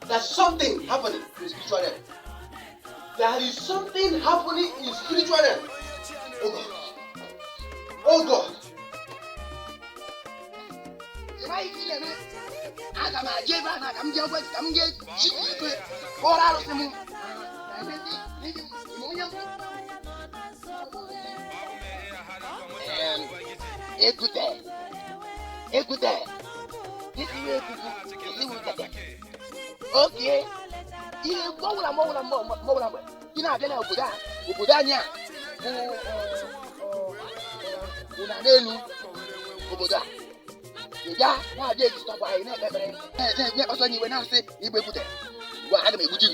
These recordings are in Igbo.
There's something happening in spiritual realm. There is something happening in spiritual realm. Oh God. Oh God. Écoutez. Ok. Il est bon la mort. Il n'a bien au Bouddha. Unanenu obodo a ya na-adị ejitọkwa anyị na-ekpekpere ọsọ n'iwe na-asị igbe ekwute gwa aga m egbuji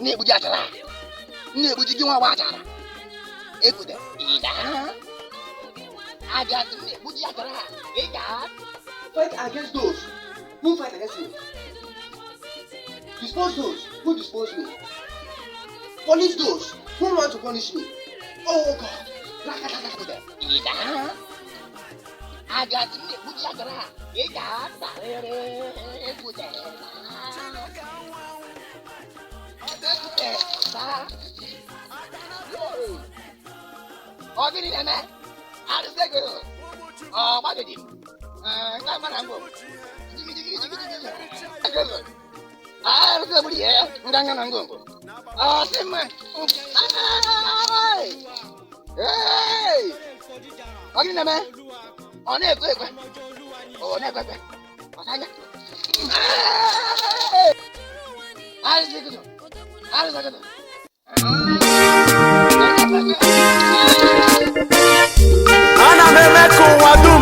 na-egbuji achara na-egbuji gị nwa achara ekwute ịda aga na-egbuji achara ịda. Fight against those who fight against me. Dispose those who dispose me. Punish those who want to punish me. Oh God. Ịda aga na-egbuji achara ịda darịrị ekwute ọ gịnị na-eme arụsego ọgbadịdị nke mara mbụ arụsegbu ya nganga na ngụngụ ọsị mma ọ gịnị na-eme ọ na-ekwe ọsanya arụsego ana m eme ka ụwa dum